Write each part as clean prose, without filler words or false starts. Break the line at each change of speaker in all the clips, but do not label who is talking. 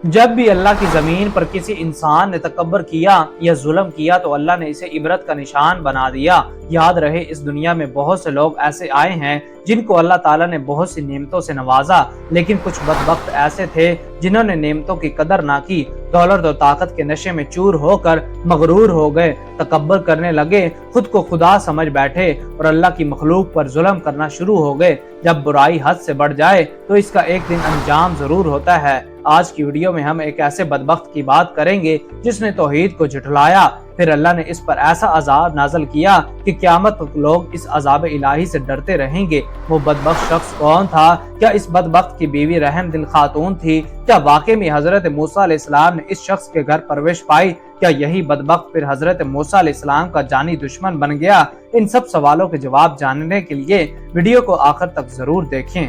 جب بھی اللہ کی زمین پر کسی انسان نے تکبر کیا یا ظلم کیا تو اللہ نے اسے عبرت کا نشان بنا دیا۔ یاد رہے اس دنیا میں بہت سے لوگ ایسے آئے ہیں جن کو اللہ تعالیٰ نے بہت سی نعمتوں سے نوازا، لیکن کچھ بدبخت ایسے تھے جنہوں نے نعمتوں کی قدر نہ کی، دولت و طاقت کے نشے میں چور ہو کر مغرور ہو گئے، تکبر کرنے لگے، خود کو خدا سمجھ بیٹھے اور اللہ کی مخلوق پر ظلم کرنا شروع ہو گئے۔ جب برائی حد سے بڑھ جائے تو اس کا ایک دن انجام ضرور ہوتا ہے۔ آج کی ویڈیو میں ہم ایک ایسے بدبخت کی بات کریں گے جس نے توحید کو جھٹلایا، پھر اللہ نے اس پر ایسا عذاب نازل کیا کہ قیامت تک لوگ اس عذاب الہی سے ڈرتے رہیں گے۔ وہ بدبخت شخص کون تھا؟ کیا اس بدبخت کی بیوی رحم دل خاتون تھی؟ کیا واقعی میں حضرت موسیٰ علیہ السلام نے اس شخص کے گھر پرورش پائی؟ کیا یہی بدبخت پھر حضرت موسیٰ علیہ السلام کا جانی دشمن بن گیا؟ ان سب سوالوں کے جواب جاننے کے لیے ویڈیو کو آخر تک ضرور دیکھیں۔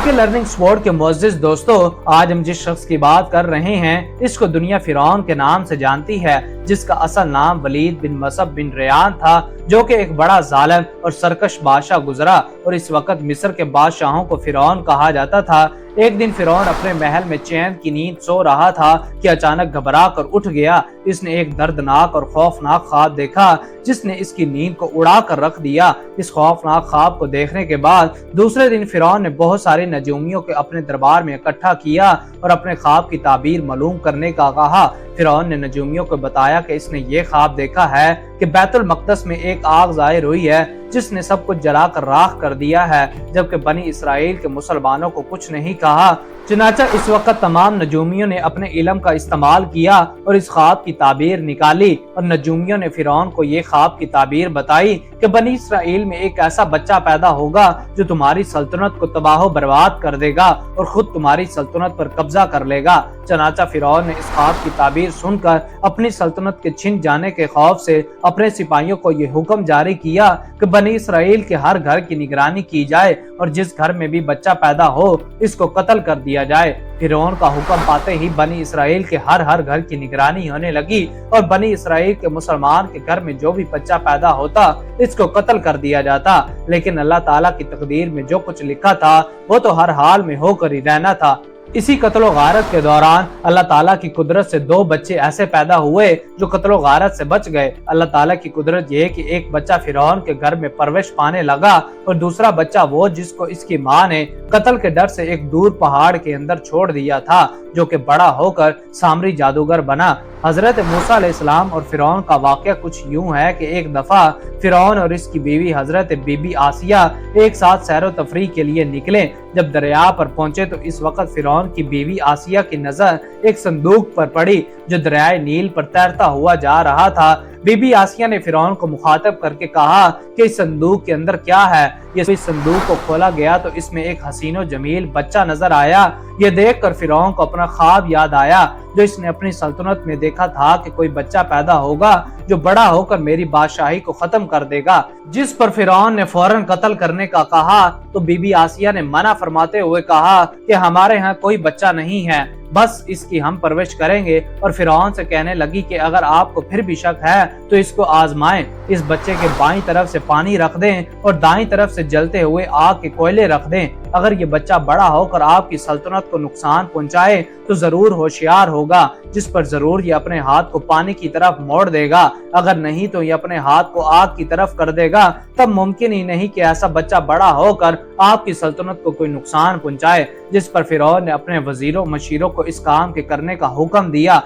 لرننگ سپورٹ کے معزز دوستو، آج ہم جس شخص کی بات کر رہے ہیں اس کو دنیا فرعون کے نام سے جانتی ہے، جس کا اصل نام ولید بن مصعب بن ریان تھا، جو کہ ایک بڑا ظالم اور سرکش بادشاہ گزرا اور اس وقت مصر کے بادشاہوں کو فرعون کہا جاتا تھا۔ ایک دن فرعون اپنے محل میں چین کی نیند سو رہا تھا کہ اچانک گھبرا کر اٹھ گیا۔ اس نے ایک دردناک اور خوفناک خواب دیکھا جس نے اس کی نیند کو اڑا کر رکھ دیا۔ اس خوفناک خواب کو دیکھنے کے بعد دوسرے دن فرعون نے بہت سارے نجومیوں کو اپنے دربار میں اکٹھا کیا اور اپنے خواب کی تعبیر معلوم کرنے کا کہا۔ فرعون نے نجومیوں کو بتایا کہ اس نے یہ خواب دیکھا ہے کہ بیت المقدس میں ایک آگ ظاہر ہوئی ہے جس نے سب کچھ جلا کر راکھ کر دیا ہے، جبکہ بنی اسرائیل کے مسلمانوں کو کچھ نہیں کہا۔ چنانچہ اس وقت تمام نجومیوں نے اپنے علم کا استعمال کیا اور اس خواب کی تعبیر نکالی، اور نجومیوں نے فرعون کو یہ خواب کی تعبیر بتائی کہ بنی اسرائیل میں ایک ایسا بچہ پیدا ہوگا جو تمہاری سلطنت کو تباہ و برباد کر دے گا اور خود تمہاری سلطنت پر قبضہ کر لے گا۔ چنانچہ فرعون نے اس خواب کی تعبیر سن کر اپنی سلطنت کے چھن جانے کے خوف سے اپنے سپاہیوں کو یہ حکم جاری کیا کہ بنی اسرائیل کے ہر گھر کی نگرانی کی جائے اور جس گھر میں بھی بچہ پیدا ہو اس کو قتل کر دیا جائے۔ فرعون کا حکم پاتے ہی بنی اسرائیل کے ہر گھر کی نگرانی ہونے لگی اور بنی اسرائیل کے مسلمان کے گھر میں جو بھی بچہ پیدا ہوتا اس کو قتل کر دیا جاتا۔ لیکن اللہ تعالیٰ کی تقدیر میں جو کچھ لکھا تھا وہ تو ہر حال میں ہو کر ہی رہنا تھا۔ اسی قتل و غارت کے دوران اللہ تعالیٰ کی قدرت سے 2 بچے ایسے پیدا ہوئے جو قتل و غارت سے بچ گئے۔ اللہ تعالیٰ کی قدرت یہ کہ ایک بچہ فرعون کے گھر میں پرورش پانے لگا اور دوسرا بچہ وہ جس کو اس کی ماں نے قتل کے ڈر سے ایک دور پہاڑ کے اندر چھوڑ دیا تھا، جو کہ بڑا ہو کر سامری جادوگر بنا۔ حضرت موسیٰ علیہ السلام اور فرعون کا واقعہ کچھ یوں ہے کہ ایک دفعہ فرعون اور اس کی بیوی حضرت بی بی آسیہ ایک ساتھ سیر و تفریح کے لیے نکلے۔ جب دریا پر پہنچے تو اس وقت فرعون کی بیوی آسیہ کی نظر ایک صندوق پر پڑی جو دریائے نیل پر تیرتا ہوا جا رہا تھا۔ بی بی آسیہ نے فرعون کو مخاطب کر کے کہا کہ اس صندوق کے اندر کیا ہے؟ اس صندوق کو کھولا گیا تو اس میں ایک حسین و جمیل بچہ نظر آیا۔ یہ دیکھ کر فرعون کو اپنا خواب یاد آیا جو اس نے اپنی سلطنت میں دیکھا تھا کہ کوئی بچہ پیدا ہوگا جو بڑا ہو کر میری بادشاہی کو ختم کر دے گا، جس پر فرعون نے فوراً قتل کرنے کا کہا تو بی بی آسیہ نے منع فرماتے ہوئے کہا کہ ہمارے ہاں کوئی بچہ نہیں ہے، بس اس کی ہم پرورش کریں گے۔ اور فرعون سے کہنے لگی کہ اگر آپ کو پھر بھی شک ہے تو اس کو آزمائیں، اس بچے کے بائیں طرف سے پانی رکھ دیں اور دائیں طرف سے جلتے ہوئے آگ کے کوئلے رکھ دیں۔ اگر یہ بچہ بڑا ہو کر آپ کی سلطنت کو نقصان پہنچائے تو ضرور ہوشیار ہوگا، جس پر ضرور یہ اپنے ہاتھ کو پانی کی طرف موڑ دے گا، اگر نہیں تو یہ اپنے ہاتھ کو آگ کی طرف کر دے گا۔ تب ممکن ہی نہیں کہ ایسا بچہ بڑا ہو کر آپ کی سلطنت کو کوئی نقصان پہنچائے، جس پر فرعون نے اپنے وزیروں مشیروں کو اس کام کے کرنے کا حکم دیا۔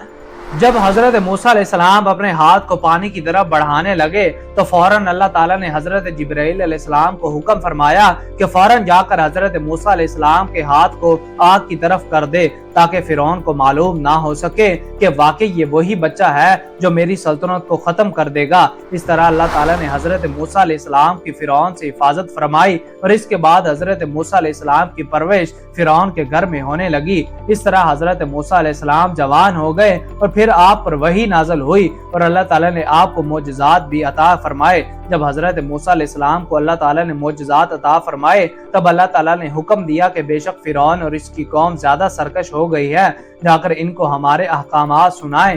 جب حضرت موسیٰ علیہ السلام اپنے ہاتھ کو پانی کی طرف بڑھانے لگے تو فوراً اللہ تعالیٰ نے حضرت جبرائیل علیہ السلام کو حکم فرمایا کہ فوراً جا کر حضرت موسیٰ علیہ السلام کے ہاتھ کو آگ کی طرف کر دے تاکہ فرعون کو معلوم نہ ہو سکے کہ واقعی یہ وہی بچہ ہے جو میری سلطنت کو ختم کر دے گا۔ اس طرح اللہ تعالیٰ نے حضرت موسیٰ علیہ السلام کی فرعون سے حفاظت فرمائی اور اس کے بعد حضرت موسیٰ علیہ السلام کی پرورش فرعون کے گھر میں ہونے لگی۔ اس طرح حضرت موسیٰ علیہ السلام جوان ہو گئے اور پھر آپ پر وحی نازل ہوئی اور اللہ تعالیٰ نے آپ کو معجزات بھی عطا فرمائے۔ جب حضرت موسیٰ علیہ السلام کو اللہ تعالیٰ نے معجزات عطا فرمائے تب اللہ تعالیٰ نے حکم دیا کہ بے شک فرعون اور اس کی قوم زیادہ سرکش ہو گئی ہے، جا کر ان کو ہمارے احکامات سنائیں